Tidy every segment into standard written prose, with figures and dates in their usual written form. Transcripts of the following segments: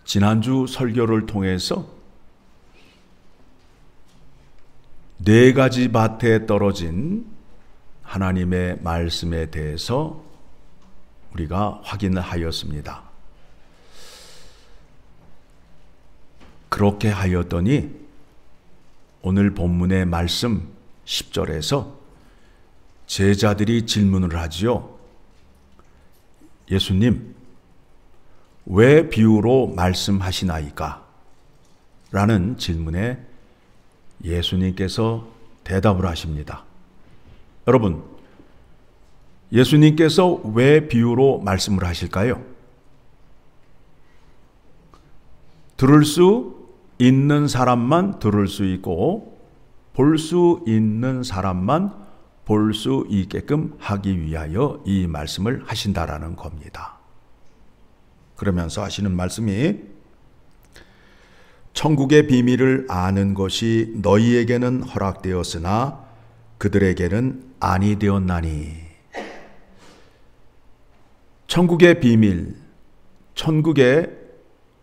지난주 설교를 통해서 4가지 밭에 떨어진 하나님의 말씀에 대해서 우리가 확인을 하였습니다. 그렇게 하였더니 오늘 본문의 말씀 10절에서 제자들이 질문을 하지요. 예수님, 왜 비유로 말씀하시나이까? 라는 질문에 예수님께서 대답을 하십니다. 여러분, 예수님께서 왜 비유로 말씀을 하실까요? 들을 수 있는 사람만 들을 수 있고 볼 수 있는 사람만 볼 수 있게끔 하기 위하여 이 말씀을 하신다라는 겁니다. 그러면서 하시는 말씀이 천국의 비밀을 아는 것이 너희에게는 허락되었으나 그들에게는 아니 되었나니. 천국의 비밀, 천국의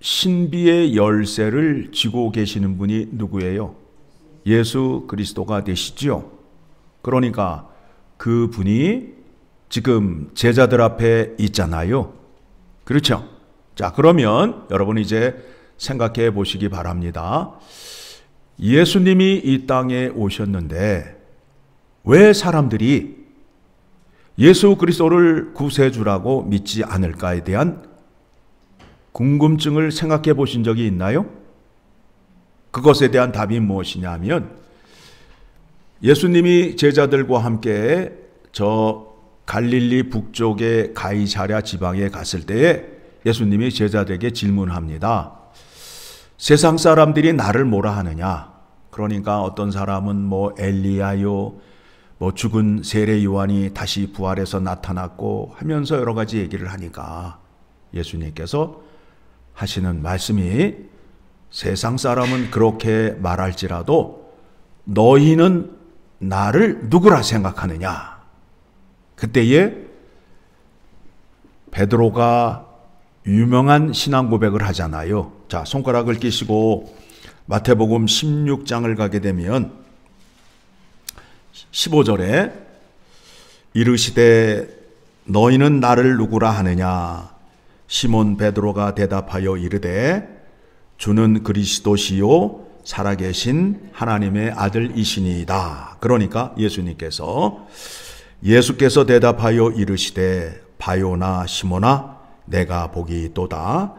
신비의 열쇠를 쥐고 계시는 분이 누구예요? 예수 그리스도가 되시지요. 그러니까 그 분이 지금 제자들 앞에 있잖아요. 그렇죠? 자, 그러면 여러분 이제 생각해 보시기 바랍니다. 예수님이 이 땅에 오셨는데 왜 사람들이 예수 그리스도를 구세주라고 믿지 않을까에 대한 궁금증을 생각해 보신 적이 있나요? 그것에 대한 답이 무엇이냐면 예수님이 제자들과 함께 저 갈릴리 북쪽의 가이사랴 지방에 갔을 때에 예수님이 제자들에게 질문합니다. 세상 사람들이 나를 뭐라 하느냐? 그러니까 어떤 사람은 뭐 엘리야요, 뭐 죽은 세례 요한이 다시 부활해서 나타났고 하면서 여러 가지 얘기를 하니까 예수님께서 하시는 말씀이 세상 사람은 그렇게 말할지라도 너희는 나를 누구라 생각하느냐? 그때에 베드로가 유명한 신앙 고백을 하잖아요. 자, 손가락을 끼시고 마태복음 16장을 가게 되면 15절에 이르시되 너희는 나를 누구라 하느냐? 시몬 베드로가 대답하여 이르되 주는 그리스도시요 살아계신 하나님의 아들이시니이다. 그러니까 예수께서 대답하여 이르시되 바요나 시몬아 내가 복이 있도다.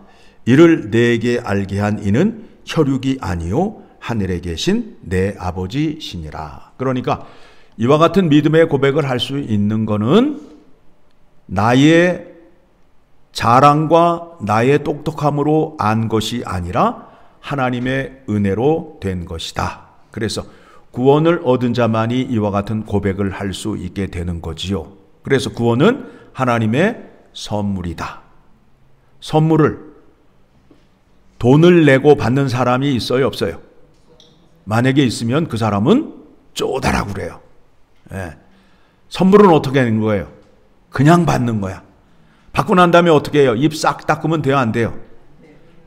이를 내게 알게 한 이는 혈육이 아니요 하늘에 계신 내 아버지시니라. 그러니까 이와 같은 믿음의 고백을 할 수 있는 것은 나의 자랑과 나의 똑똑함으로 안 것이 아니라 하나님의 은혜로 된 것이다. 그래서 구원을 얻은 자만이 이와 같은 고백을 할 수 있게 되는 거지요. 그래서 구원은 하나님의 선물이다. 선물을 돈을 내고 받는 사람이 있어요, 없어요? 만약에 있으면 그 사람은 쪼다라고 그래요. 예. 선물은 어떻게 하는 거예요? 그냥 받는 거야. 받고 난 다음에 어떻게 해요? 입 싹 닦으면 돼요, 안 돼요?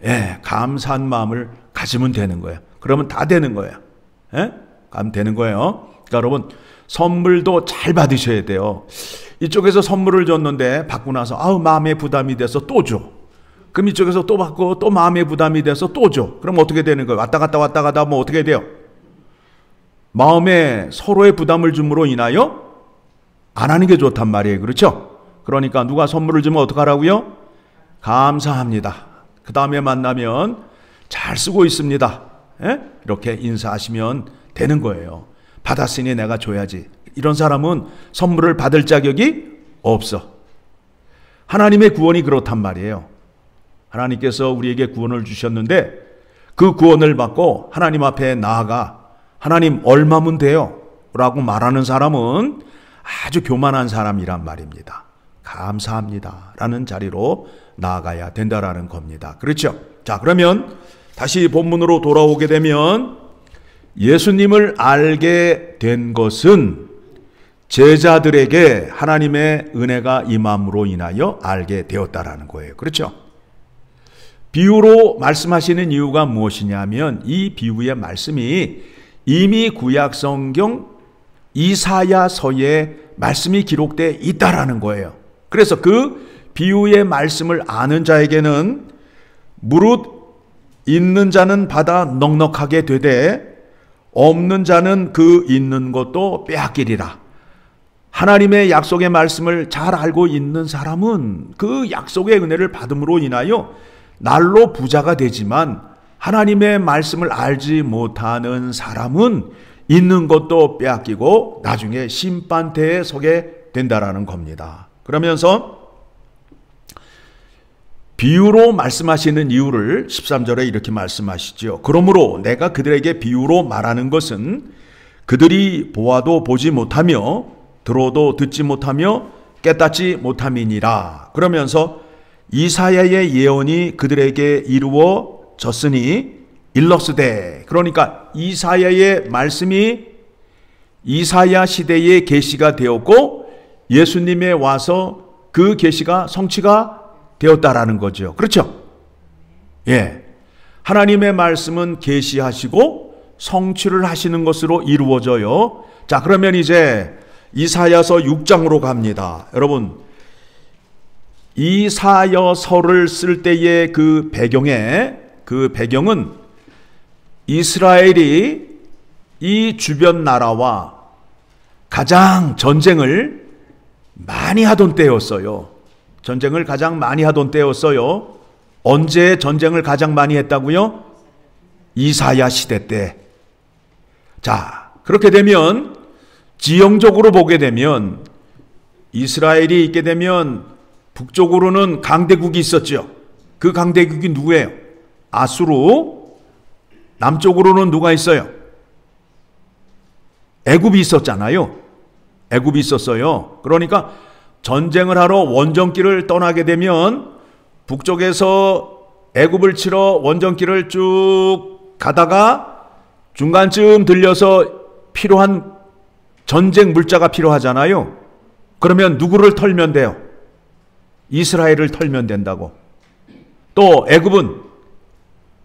예, 감사한 마음을 가지면 되는 거예요. 그러면 다 되는 거예요. 예? 가면 되는 거예요. 그러니까 여러분, 선물도 잘 받으셔야 돼요. 이쪽에서 선물을 줬는데 받고 나서 아우 마음에 부담이 돼서 또 줘. 그럼 이쪽에서 또 받고 또 마음에 부담이 돼서 또 줘. 그럼 어떻게 되는 거예요? 왔다 갔다 뭐 어떻게 돼요? 마음에 서로의 부담을 줌으로 인하여 안 하는 게 좋단 말이에요. 그렇죠? 그러니까 누가 선물을 주면 어떡하라고요? 감사합니다. 그 다음에 만나면 잘 쓰고 있습니다. 예? 이렇게 인사하시면 되는 거예요. 받았으니 내가 줘야지. 이런 사람은 선물을 받을 자격이 없어. 하나님의 구원이 그렇단 말이에요. 하나님께서 우리에게 구원을 주셨는데 그 구원을 받고 하나님 앞에 나아가 하나님 얼마면 돼요? 라고 말하는 사람은 아주 교만한 사람이란 말입니다. 감사합니다. 라는 자리로 나아가야 된다라는 겁니다. 그렇죠? 자, 그러면 다시 본문으로 돌아오게 되면 예수님을 알게 된 것은 제자들에게 하나님의 은혜가 임함으로 인하여 알게 되었다라는 거예요. 그렇죠? 비유로 말씀하시는 이유가 무엇이냐면 이 비유의 말씀이 이미 구약성경 이사야서에 말씀이 기록되어 있다라는 거예요. 그래서 그 비유의 말씀을 아는 자에게는 무릇 있는 자는 받아 넉넉하게 되되 없는 자는 그 있는 것도 빼앗기리라. 하나님의 약속의 말씀을 잘 알고 있는 사람은 그 약속의 은혜를 받음으로 인하여 날로 부자가 되지만 하나님의 말씀을 알지 못하는 사람은 있는 것도 빼앗기고 나중에 심판대에 서게 된다라는 겁니다. 그러면서 비유로 말씀하시는 이유를 13절에 이렇게 말씀하시죠. 그러므로 내가 그들에게 비유로 말하는 것은 그들이 보아도 보지 못하며 들어도 듣지 못하며 깨닫지 못함이니라. 그러면서 이사야의 예언이 그들에게 이루어졌으니 일러스되, 그러니까 이사야의 말씀이 이사야 시대의 계시가 되었고 예수님에 와서 그 계시가 성취가 되었다라는 거죠. 그렇죠? 예. 하나님의 말씀은 계시하시고 성취를 하시는 것으로 이루어져요. 자, 그러면 이제 이사야서 6장으로 갑니다. 여러분, 이사야서를 쓸 때의 그 배경은 이스라엘이 이 주변 나라와 가장 전쟁을 많이 하던 때였어요. 전쟁을 가장 많이 하던 때였어요. 언제 전쟁을 가장 많이 했다고요? 이사야 시대 때. 자, 그렇게 되면 지형적으로 보게 되면 이스라엘이 있게 되면 북쪽으로는 강대국이 있었죠. 그 강대국이 누구예요? 아수르. 남쪽으로는 누가 있어요? 애굽이 있었잖아요. 애굽이 있었어요. 그러니까 전쟁을 하러 원정길을 떠나게 되면 북쪽에서 애굽을 치러 원정길을 쭉 가다가 중간쯤 들려서 필요한 전쟁 물자가 필요하잖아요. 그러면 누구를 털면 돼요? 이스라엘을 털면 된다고. 또 애굽은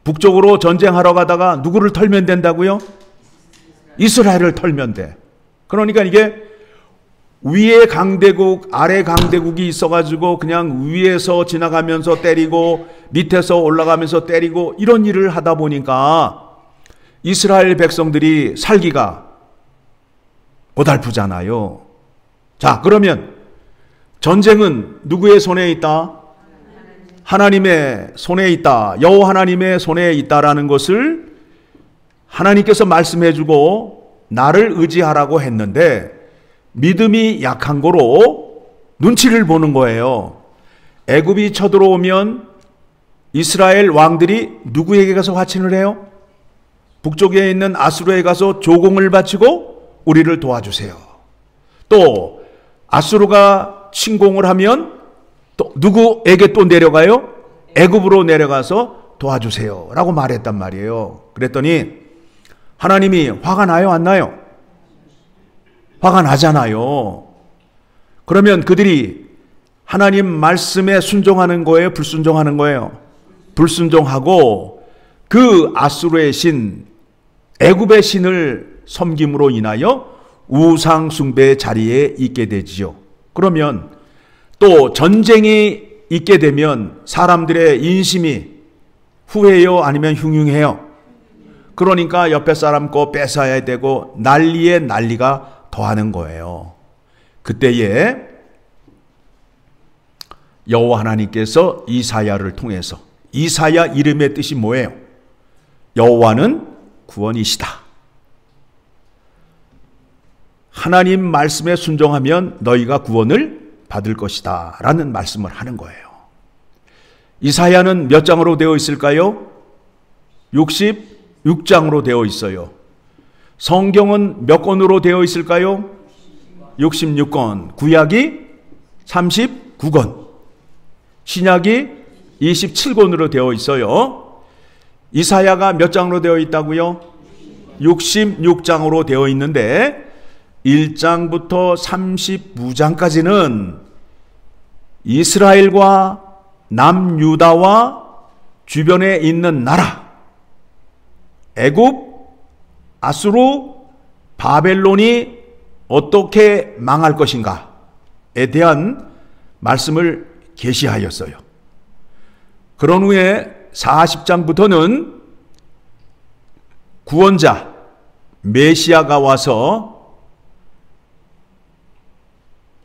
북쪽으로 전쟁하러 가다가 누구를 털면 된다고요? 이스라엘을 털면 돼. 그러니까 이게 위에 강대국, 아래 강대국이 있어가지고 그냥 위에서 지나가면서 때리고 밑에서 올라가면서 때리고 이런 일을 하다 보니까 이스라엘 백성들이 살기가 고달프잖아요. 자, 그러면 전쟁은 누구의 손에 있다? 하나님의 손에 있다. 여호와 하나님의 손에 있다라는 것을 하나님께서 말씀해주고 나를 의지하라고 했는데 믿음이 약한 거로 눈치를 보는 거예요. 애굽이 쳐들어오면 이스라엘 왕들이 누구에게 가서 화친을 해요? 북쪽에 있는 아수르에 가서 조공을 바치고 우리를 도와주세요. 또 아수르가 침공을 하면 또 누구에게 또 내려가요? 애굽으로 내려가서 도와주세요 라고 말했단 말이에요. 그랬더니 하나님이 화가 나요, 안 나요? 화가 나잖아요. 그러면 그들이 하나님 말씀에 순종하는 거예요? 불순종하는 거예요? 불순종하고 그 아수르의 신, 애굽의 신을 섬김으로 인하여 우상 숭배의 자리에 있게 되지요. 그러면 또 전쟁이 있게 되면 사람들의 인심이 후해요? 아니면 흉흉해요? 그러니까 옆에 사람 거 뺏어야 되고 난리에 난리가 더하는 거예요. 그때에 여호와 하나님께서 이사야를 통해서, 이사야 이름의 뜻이 뭐예요? 여호와는 구원이시다. 하나님 말씀에 순종하면 너희가 구원을 받을 것이다 라는 말씀을 하는 거예요. 이사야는 몇 장으로 되어 있을까요? 66장으로 되어 있어요. 성경은 몇 권으로 되어 있을까요? 66권. 구약이 39권. 신약이 27권으로 되어 있어요. 이사야가 몇 장으로 되어 있다고요? 66장으로 되어 있는데 1장부터 39장까지는 이스라엘과 남유다와 주변에 있는 나라, 애굽, 아수르, 바벨론이 어떻게 망할 것인가에 대한 말씀을 계시하였어요. 그런 후에 40장부터는 구원자 메시아가 와서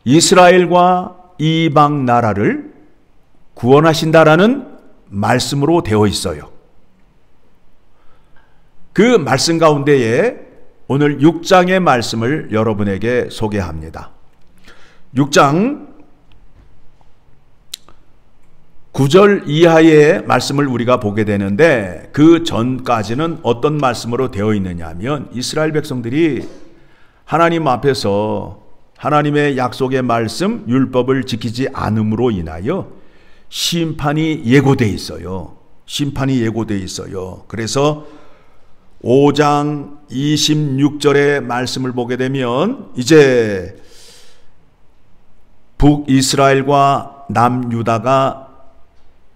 이스라엘과 이방 나라를 구원하신다라는 말씀으로 되어 있어요. 그 말씀 가운데에 오늘 6장의 말씀을 여러분에게 소개합니다. 6장 9절 이하의 말씀을 우리가 보게 되는데, 그 전까지는 어떤 말씀으로 되어 있느냐 하면, 이스라엘 백성들이 하나님 앞에서 하나님의 약속의 말씀, 율법을 지키지 않음으로 인하여 심판이 예고되어 있어요. 심판이 예고되어 있어요. 그래서 5장 26절의 말씀을 보게 되면, 이제 북이스라엘과 남유다가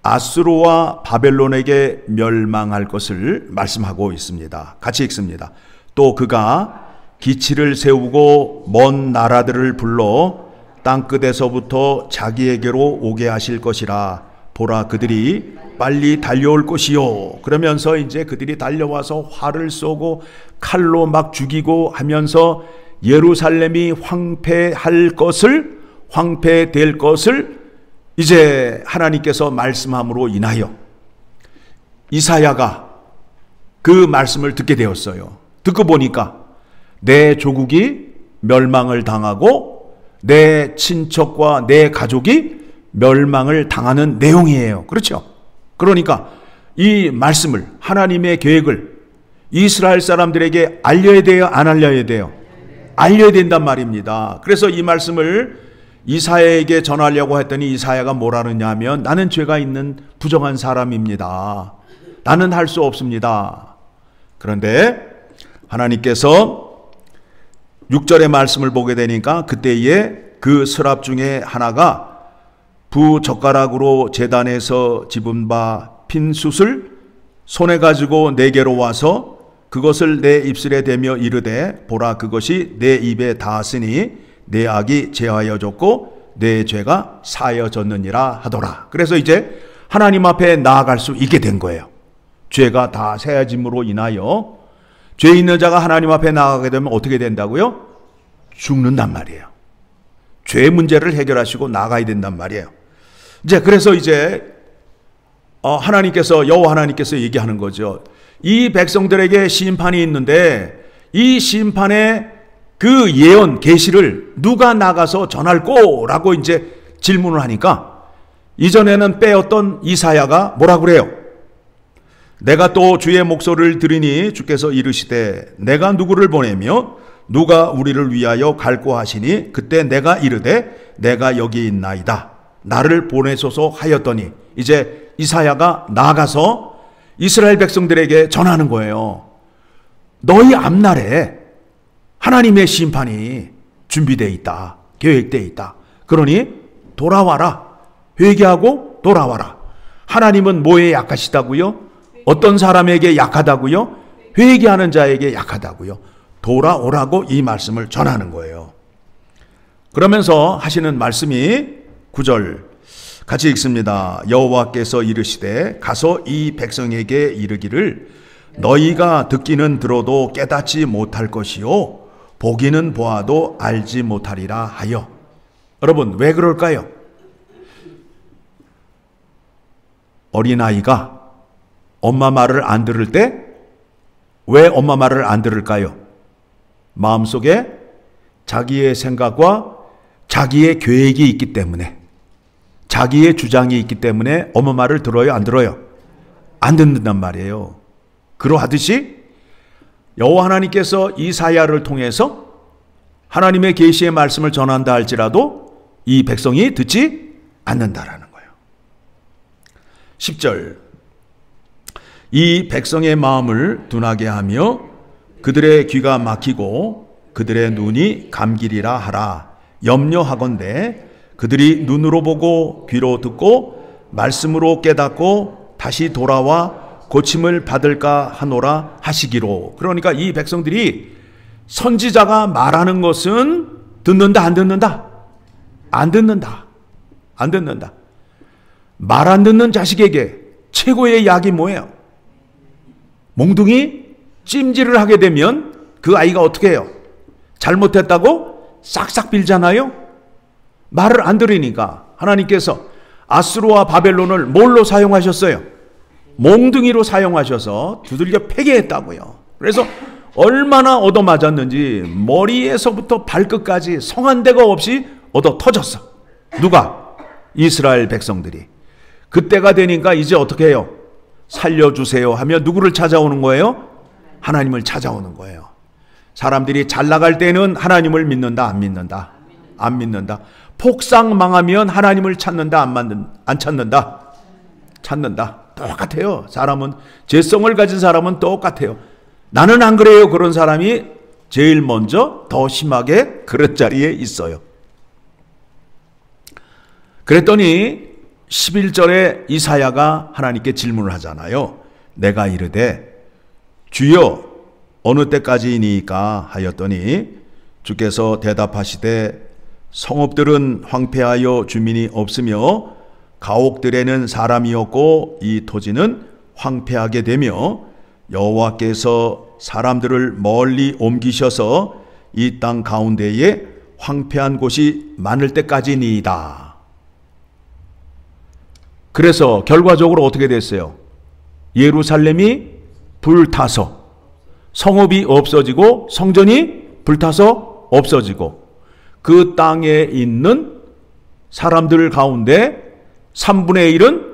아수르와 바벨론에게 멸망할 것을 말씀하고 있습니다. 같이 읽습니다. 또 그가 기치를 세우고 먼 나라들을 불러 땅끝에서부터 자기에게로 오게 하실 것이라. 보라, 그들이 빨리 달려올 것이요. 그러면서 이제 그들이 달려와서 활을 쏘고 칼로 막 죽이고 하면서 예루살렘이 황폐될 것을 이제 하나님께서 말씀함으로 인하여 이사야가 그 말씀을 듣게 되었어요. 듣고 보니까 내 조국이 멸망을 당하고 내 친척과 내 가족이 멸망을 당하는 내용이에요. 그렇죠? 그러니까 이 말씀을, 하나님의 계획을 이스라엘 사람들에게 알려야 돼요? 안 알려야 돼요? 알려야 된단 말입니다. 그래서 이 말씀을 이사야에게 전하려고 했더니 이사야가 뭐라 그러냐 하면, 나는 죄가 있는 부정한 사람입니다. 나는 할 수 없습니다. 그런데 하나님께서 6절의 말씀을 보게 되니까, 그때에 그 서랍 중에 하나가 부젓가락으로 제단에서 집은 바 핀 숯을 손에 가지고 내게로 와서 그것을 내 입술에 대며 이르되, 보라, 그것이 내 입에 닿았으니 내 악이 제하여졌고 내 죄가 사여졌느니라 하더라. 그래서 이제 하나님 앞에 나아갈 수 있게 된 거예요. 죄가 다 사여짐으로 인하여 죄 있는 자가 하나님 앞에 나아가게 되면 어떻게 된다고요? 죽는단 말이에요. 죄 문제를 해결하시고 나가야 된단 말이에요. 이제 그래서 이제 여호와 하나님께서 얘기하는 거죠. 이 백성들에게 심판이 있는데 이 심판의 그 예언 계시를 누가 나가서 전할 거라고 이제 질문을 하니까, 이전에는 빼었던 이사야가 뭐라 그래요? 내가 또 주의 목소리를 들으니 주께서 이르시되 내가 누구를 보내며 누가 우리를 위하여 갈고 하시니, 그때 내가 이르되 내가 여기 있나이다. 나를 보내소서 하였더니, 이제 이사야가 나가서 이스라엘 백성들에게 전하는 거예요. 너희 앞날에 하나님의 심판이 준비되어 있다. 계획되어 있다. 그러니 돌아와라. 회개하고 돌아와라. 하나님은 뭐에 약하시다고요? 어떤 사람에게 약하다고요? 회개하는 자에게 약하다고요. 돌아오라고 이 말씀을 전하는 거예요. 그러면서 하시는 말씀이 9절 같이 읽습니다. 여호와께서 이르시되 가서 이 백성에게 이르기를 너희가 듣기는 들어도 깨닫지 못할 것이요 보기는 보아도 알지 못하리라 하여. 여러분, 왜 그럴까요? 어린아이가 엄마 말을 안 들을 때 왜 엄마 말을 안 들을까요? 마음속에 자기의 생각과 자기의 계획이 있기 때문에, 자기의 주장이 있기 때문에 엄마 말을 들어요? 안 들어요? 안 듣는단 말이에요. 그러하듯이 여호와 하나님께서 이사야를 통해서 하나님의 계시의 말씀을 전한다 할지라도 이 백성이 듣지 않는다라는 거예요. 10절 이 백성의 마음을 둔하게 하며 그들의 귀가 막히고 그들의 눈이 감기리라 하라. 염려하건대 그들이 눈으로 보고 귀로 듣고 말씀으로 깨닫고 다시 돌아와 고침을 받을까 하노라 하시기로. 그러니까 이 백성들이 선지자가 말하는 것은 듣는다, 안 듣는다? 안 듣는다. 안 듣는다. 말 안 듣는 자식에게 최고의 약이 뭐예요? 몽둥이 찜질을 하게 되면 그 아이가 어떻게 해요? 잘못했다고 싹싹 빌잖아요? 말을 안 들으니까 하나님께서 아수르와 바벨론을 뭘로 사용하셨어요? 몽둥이로 사용하셔서 두들겨 패게 했다고요. 그래서 얼마나 얻어맞았는지 머리에서부터 발끝까지 성한 데가 없이 얻어 터졌어. 누가? 이스라엘 백성들이. 그때가 되니까 이제 어떻게 해요? 살려주세요 하며 누구를 찾아오는 거예요? 하나님을 찾아오는 거예요. 사람들이 잘 나갈 때는 하나님을 믿는다, 안 믿는다? 안 믿는다. 폭삭 망하면 하나님을 찾는다, 안 찾는다? 찾는다. 똑같아요. 사람은, 죄성을 가진 사람은 똑같아요. 나는 안 그래요. 그런 사람이 제일 먼저 더 심하게 그릇 자리에 있어요. 그랬더니 11절에 이사야가 하나님께 질문을 하잖아요. 내가 이르되 주여 어느 때까지이니까 하였더니 주께서 대답하시되 성읍들은 황폐하여 주민이 없으며 가옥들에는 사람이 없고 이 토지는 황폐하게 되며 여호와께서 사람들을 멀리 옮기셔서 이 땅 가운데에 황폐한 곳이 많을 때까지니이다. 그래서 결과적으로 어떻게 됐어요? 예루살렘이 불타서 성읍이 없어지고 성전이 불타서 없어지고 그 땅에 있는 사람들 가운데 3분의 1은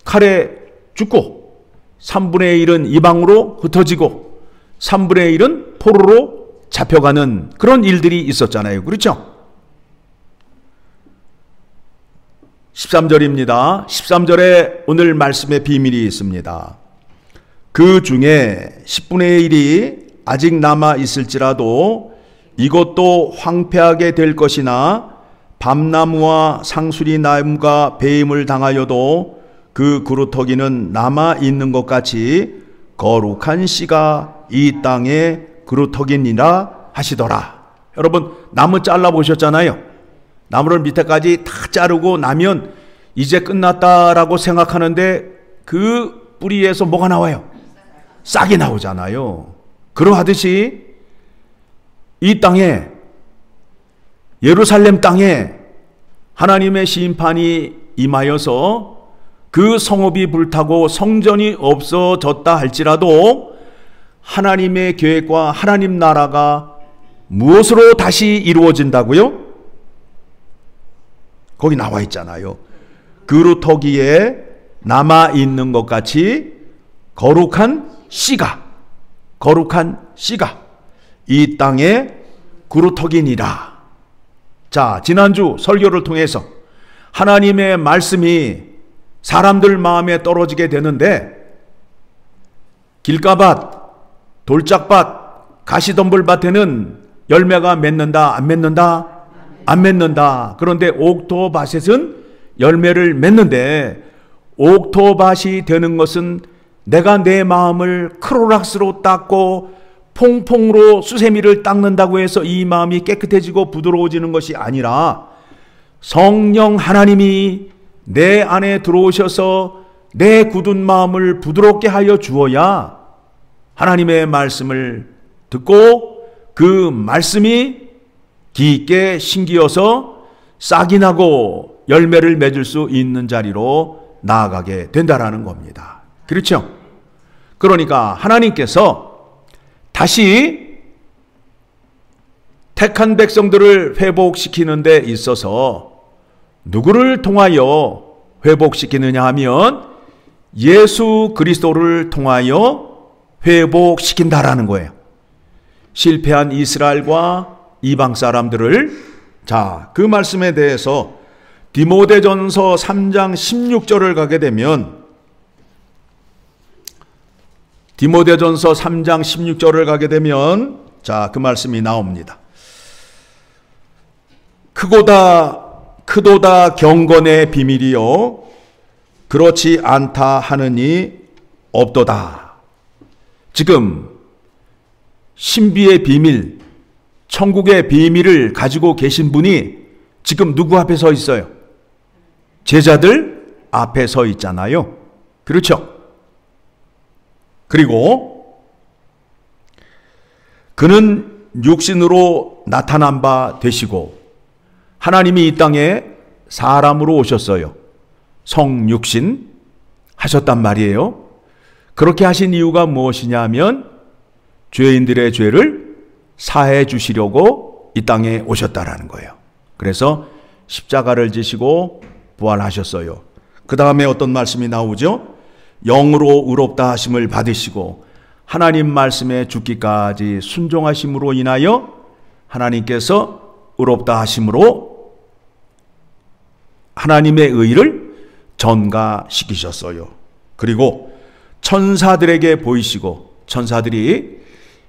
칼에 죽고 3분의 1은 이방으로 흩어지고 3분의 1은 포로로 잡혀가는 그런 일들이 있었잖아요. 그렇죠? 13절입니다. 13절에 오늘 말씀의 비밀이 있습니다. 그 중에 10분의 1이 아직 남아 있을지라도 이것도 황폐하게 될 것이나 밤나무와 상수리 나무가 배임을 당하여도 그 그루터기는 남아 있는 것 같이 거룩한 씨가 이 땅에 그루터기니라 하시더라. 여러분 나무 잘라 보셨잖아요. 나무를 밑에까지 다 자르고 나면 이제 끝났다라고 생각하는데 그 뿌리에서 뭐가 나와요? 싹이 나오잖아요. 그러하듯이 이 땅에, 예루살렘 땅에 하나님의 심판이 임하여서 그 성읍이 불타고 성전이 없어졌다 할지라도 하나님의 계획과 하나님 나라가 무엇으로 다시 이루어진다고요? 거기 나와 있잖아요. 그루터기에 남아 있는 것 같이 거룩한 씨가 이 땅에 그루터기니라. 자, 지난주 설교를 통해서 하나님의 말씀이 사람들 마음에 떨어지게 되는데 길가밭, 돌짝밭, 가시덤불밭에는 열매가 맺는다, 안 맺는다? 안 맺는다. 그런데 옥토밭은 열매를 맺는데 옥토밭이 되는 것은 내가 내 마음을 크로락스로 닦고 퐁퐁으로 수세미를 닦는다고 해서 이 마음이 깨끗해지고 부드러워지는 것이 아니라 성령 하나님이 내 안에 들어오셔서 내 굳은 마음을 부드럽게 하여 주어야 하나님의 말씀을 듣고 그 말씀이 깊게 심기어서 싹이 나고 열매를 맺을 수 있는 자리로 나아가게 된다라는 겁니다. 그렇죠? 그러니까 하나님께서 다시 택한 백성들을 회복시키는 데 있어서 누구를 통하여 회복시키느냐 하면 예수 그리스도를 통하여 회복시킨다라는 거예요. 실패한 이스라엘과 이방 사람들을, 자, 그 말씀에 대해서 디모데전서 3장 16절을 가게 되면 디모데전서 3장 16절을 가게 되면 자, 그 말씀이 나옵니다. 크도다 경건의 비밀이요 그렇지 않다 하느니 없도다. 지금 신비의 비밀, 천국의 비밀을 가지고 계신 분이 지금 누구 앞에 서 있어요? 제자들 앞에 서 있잖아요. 그렇죠? 그리고 그는 육신으로 나타난 바 되시고 하나님이 이 땅에 사람으로 오셨어요. 성육신 하셨단 말이에요. 그렇게 하신 이유가 무엇이냐면 죄인들의 죄를 사해 주시려고 이 땅에 오셨다라는 거예요. 그래서 십자가를 지시고 부활하셨어요. 그 다음에 어떤 말씀이 나오죠? 영으로 의롭다 하심을 받으시고 하나님 말씀에 죽기까지 순종하심으로 인하여 하나님께서 의롭다 하심으로 하나님의 의를 전가시키셨어요. 그리고 천사들에게 보이시고 천사들이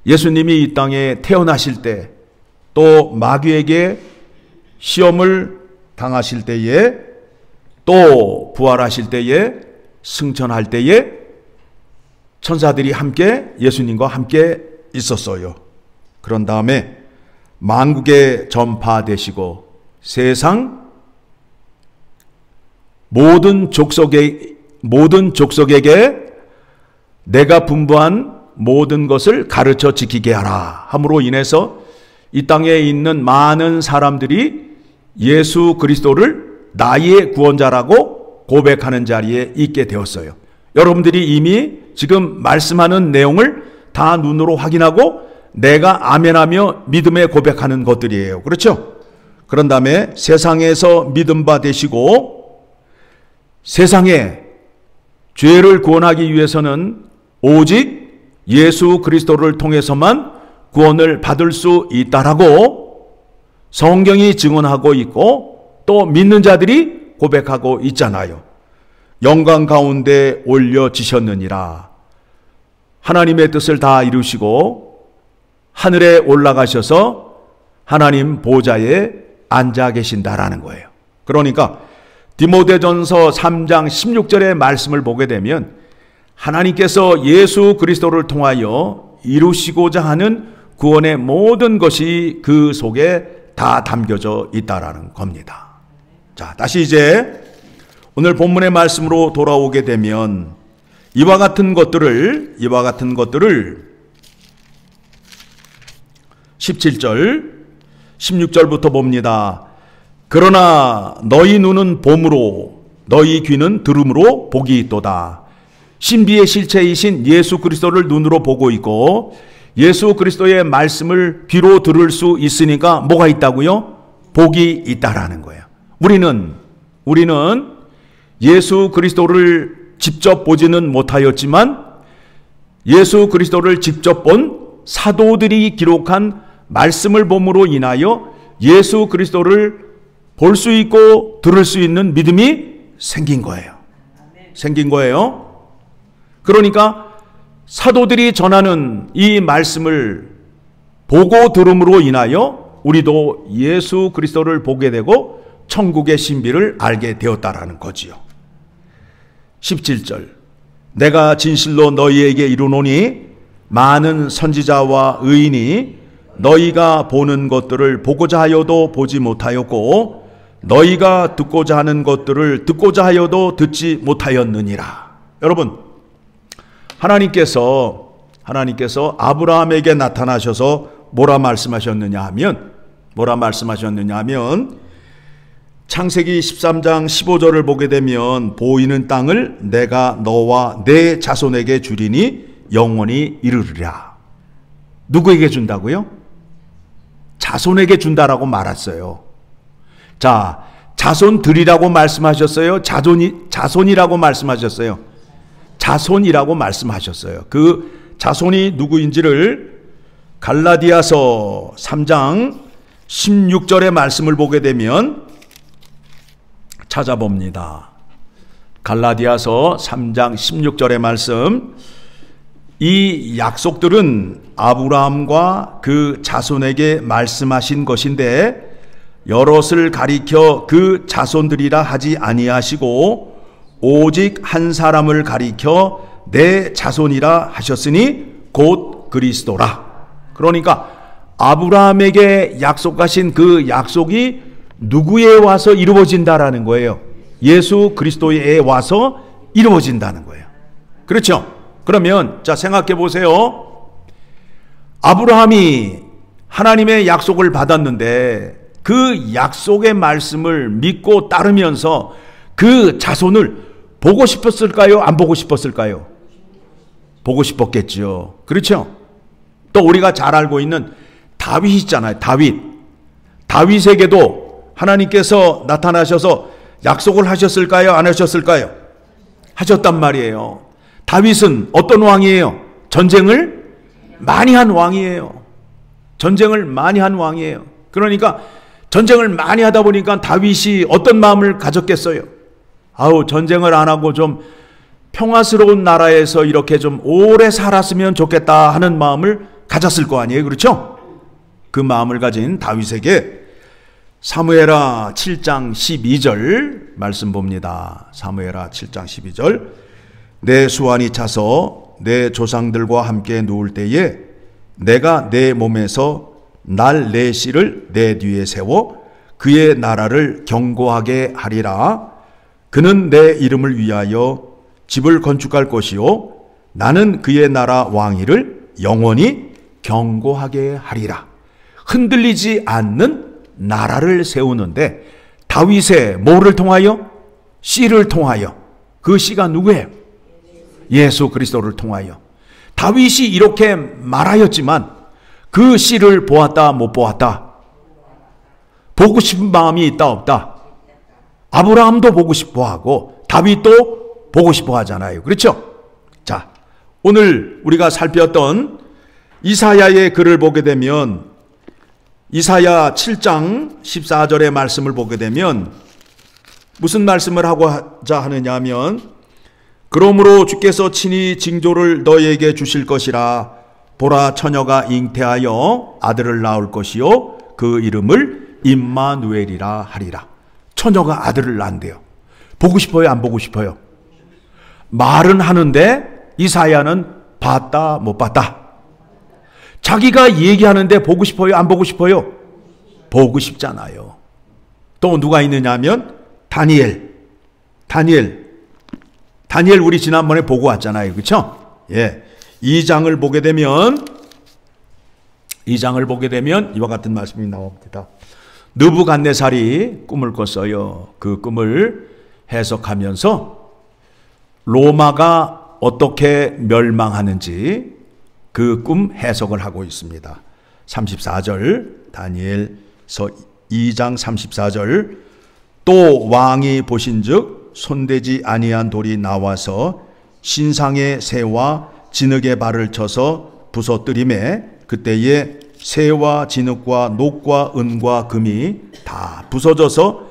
예수님이 이 땅에 태어나실 때 또 마귀에게 시험을 당하실 때에 또 부활하실 때에 승천할 때에 천사들이 함께 예수님과 함께 있었어요. 그런 다음에 만국에 전파되시고 세상 모든 족속에게 내가 분부한 모든 것을 가르쳐 지키게 하라 함으로 인해서 이 땅에 있는 많은 사람들이 예수 그리스도를 나의 구원자라고 고백하는 자리에 있게 되었어요. 여러분들이 이미 지금 말씀하는 내용을 다 눈으로 확인하고 내가 아멘하며 믿음에 고백하는 것들이에요. 그렇죠? 그런 다음에 세상에서 믿음 바 되시고 세상에 죄를 구원하기 위해서는 오직 예수 그리스도를 통해서만 구원을 받을 수 있다라고 성경이 증언하고 있고 또 믿는 자들이 고백하고 있잖아요. 영광 가운데 올려지셨느니라. 하나님의 뜻을 다 이루시고 하늘에 올라가셔서 하나님 보좌에 앉아 계신다라는 거예요. 그러니까 디모데전서 3장 16절의 말씀을 보게 되면 하나님께서 예수 그리스도를 통하여 이루시고자 하는 구원의 모든 것이 그 속에 다 담겨져 있다라는 겁니다. 자, 다시 이제 오늘 본문의 말씀으로 돌아오게 되면 이와 같은 것들을 17절 16절부터 봅니다. 그러나 너희 눈은 봄으로 너희 귀는 들음으로 복이 있도다. 신비의 실체이신 예수 그리스도를 눈으로 보고 있고 예수 그리스도의 말씀을 귀로 들을 수 있으니까 뭐가 있다고요? 복이 있다라는 거예요. 우리는 예수 그리스도를 직접 보지는 못하였지만 예수 그리스도를 직접 본 사도들이 기록한 말씀을 봄으로 인하여 예수 그리스도를 볼 수 있고 들을 수 있는 믿음이 생긴 거예요. 그러니까 사도들이 전하는 이 말씀을 보고 들음으로 인하여 우리도 예수 그리스도를 보게 되고 천국의 신비를 알게 되었다라는 거지요. 17절 내가 진실로 너희에게 이르노니 많은 선지자와 의인이 너희가 보는 것들을 보고자 하여도 보지 못하였고 너희가 듣고자 하는 것들을 듣고자 하여도 듣지 못하였느니라. 여러분, 하나님께서 아브라함에게 나타나셔서 뭐라 말씀하셨느냐 하면 창세기 13장 15절을 보게 되면 보이는 땅을 내가 너와 내 자손에게 주리니 영원히 이르리라. 누구에게 준다고요? 자손에게 준다라고 말했어요. 자, 자손들이라고 말씀하셨어요? 자손이라고 말씀하셨어요? 자손이라고 말씀하셨어요. 그 자손이 누구인지를 갈라디아서 3장 16절의 말씀을 보게 되면 찾아봅니다. 갈라디아서 3장 16절의 말씀. 이 약속들은 아브라함과 그 자손에게 말씀하신 것인데 여럿을 가리켜 그 자손들이라 하지 아니하시고 오직 한 사람을 가리켜 내 자손이라 하셨으니 곧 그리스도라. 그러니까 아브라함에게 약속하신 그 약속이 누구에 와서 이루어진다라는 거예요. 예수 그리스도에 와서 이루어진다는 거예요. 그렇죠? 그러면 자, 생각해 보세요. 아브라함이 하나님의 약속을 받았는데 그 약속의 말씀을 믿고 따르면서 그 자손을 보고 싶었을까요? 안 보고 싶었을까요? 보고 싶었겠죠. 그렇죠? 또 우리가 잘 알고 있는 다윗 있잖아요. 다윗에게도 하나님께서 나타나셔서 약속을 하셨을까요? 안 하셨을까요? 하셨단 말이에요. 다윗은 어떤 왕이에요? 전쟁을 많이 한 왕이에요. 전쟁을 많이 한 왕이에요. 그러니까 전쟁을 많이 하다 보니까 다윗이 어떤 마음을 가졌겠어요? 아우, 전쟁을 안 하고 좀 평화스러운 나라에서 이렇게 좀 오래 살았으면 좋겠다 하는 마음을 가졌을 거 아니에요. 그렇죠? 그 마음을 가진 다윗에게 사무엘하 7장 12절 말씀 봅니다. 사무엘하 7장 12절. 내 수완이 차서 내 조상들과 함께 누울 때에 내가 내 몸에서 날 내 씨를 내 뒤에 세워 그의 나라를 견고하게 하리라. 그는 내 이름을 위하여 집을 건축할 것이요 나는 그의 나라 왕위를 영원히 견고하게 하리라. 흔들리지 않는 나라를 세우는데 다윗의 뭐를 통하여? 씨를 통하여. 그 씨가 누구예요? 예수 그리스도를 통하여. 다윗이 이렇게 말하였지만 그 씨를 보았다 못 보았다? 보고 싶은 마음이 있다 없다? 아브라함도 보고 싶어 하고 다윗도 보고 싶어 하잖아요. 그렇죠? 자, 오늘 우리가 살폈던 이사야의 글을 보게 되면 이사야 7장 14절의 말씀을 보게 되면 무슨 말씀을 하고자 하느냐 하면 그러므로 주께서 친히 징조를 너희에게 주실 것이라. 보라, 처녀가 잉태하여 아들을 낳을 것이요 그 이름을 임마누엘이라 하리라. 처녀가 아들을 낳는데요. 보고 싶어요? 안 보고 싶어요? 말은 하는데 이사야는 봤다 못 봤다? 자기가 얘기하는데 보고 싶어요? 안 보고 싶어요? 보고 싶잖아요. 또 누가 있느냐 하면 다니엘 우리 지난번에 보고 왔잖아요. 그렇죠? 예. 2장을 보게 되면 이와 같은 말씀이 나옵니다. 느부갓네살이 꿈을 꿨어요. 그 꿈을 해석하면서 로마가 어떻게 멸망하는지 그 꿈 해석을 하고 있습니다. 34절, 다니엘서 2장 34절. 또 왕이 보신즉 손대지 아니한 돌이 나와서 신상의 새와 진흙의 발을 쳐서 부서뜨림에 그때에 새와 진흙과 녹과 은과 금이 다 부서져서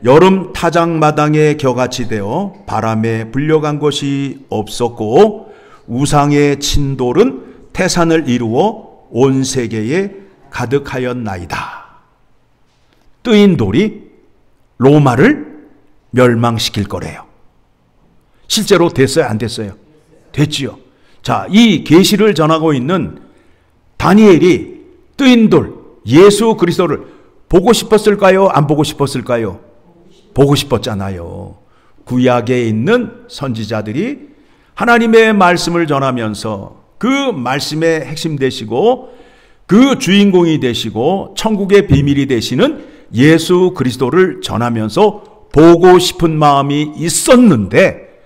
여름 타작마당에 겨같이 되어 바람에 불려간 것이 없었고 우상의 진돌은 태산을 이루어 온 세계에 가득하였나이다. 뜨인 돌이 로마를 멸망시킬 거래요. 실제로 됐어요? 안 됐어요? 됐지요. 자, 이 계시를 전하고 있는 다니엘이 뜨인 돌, 예수 그리스도를 보고 싶었을까요? 안 보고 싶었을까요? 보고 싶었잖아요. 구약에 있는 선지자들이 하나님의 말씀을 전하면서 그 말씀의 핵심 되시고 그 주인공이 되시고 천국의 비밀이 되시는 예수 그리스도를 전하면서 보고 싶은 마음이 있었는데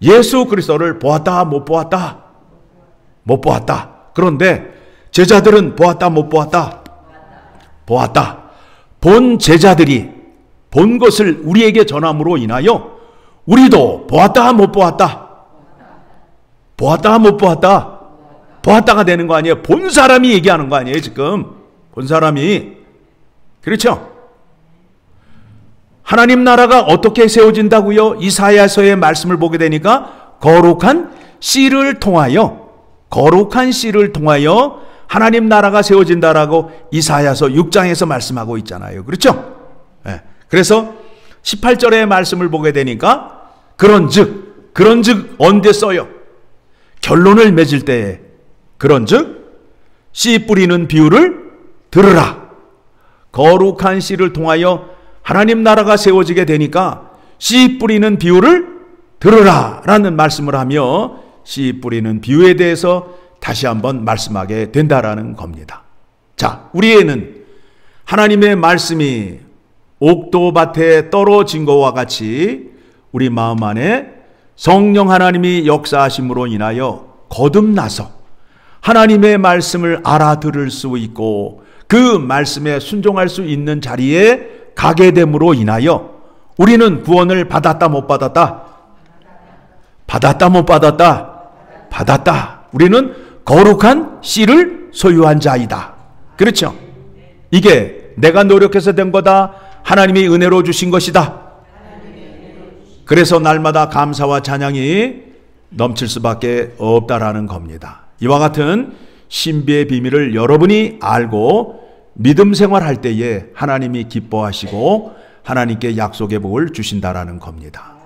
예수 그리스도를 보았다 못 보았다? 못 보았다. 그런데 제자들은 보았다 못 보았다? 보았다. 본 제자들이 본 것을 우리에게 전함으로 인하여 우리도 보았다 못 보았다? 보았다 못 보았다? 보았다가 되는 거 아니에요? 본 사람이 얘기하는 거 아니에요 지금? 본 사람이. 그렇죠? 하나님 나라가 어떻게 세워진다고요? 이사야서의 말씀을 보게 되니까 거룩한 씨를 통하여 하나님 나라가 세워진다라고 이사야서 6장에서 말씀하고 있잖아요. 그렇죠? 네. 그래서 18절의 말씀을 보게 되니까 그런즉 언제 써요? 결론을 맺을 때에 그런즉 씨 뿌리는 비유를 들으라. 거룩한 씨를 통하여 하나님 나라가 세워지게 되니까 씨 뿌리는 비유를 들으라 라는 말씀을 하며 씨 뿌리는 비유에 대해서 다시 한번 말씀하게 된다라는 겁니다. 자, 우리에는 하나님의 말씀이 옥도밭에 떨어진 것과 같이 우리 마음 안에 성령 하나님이 역사하심으로 인하여 거듭나서 하나님의 말씀을 알아들을 수 있고 그 말씀에 순종할 수 있는 자리에 가게 됨으로 인하여 우리는 구원을 받았다 못 받았다? 받았다 못 받았다? 받았다. 우리는 거룩한 씨를 소유한 자이다. 그렇죠? 이게 내가 노력해서 된 거다. 하나님이 은혜로 주신 것이다. 그래서 날마다 감사와 찬양이 넘칠 수밖에 없다라는 겁니다. 이와 같은 신비의 비밀을 여러분이 알고 믿음 생활할 때에 하나님이 기뻐하시고 하나님께 약속의 복을 주신다라는 겁니다.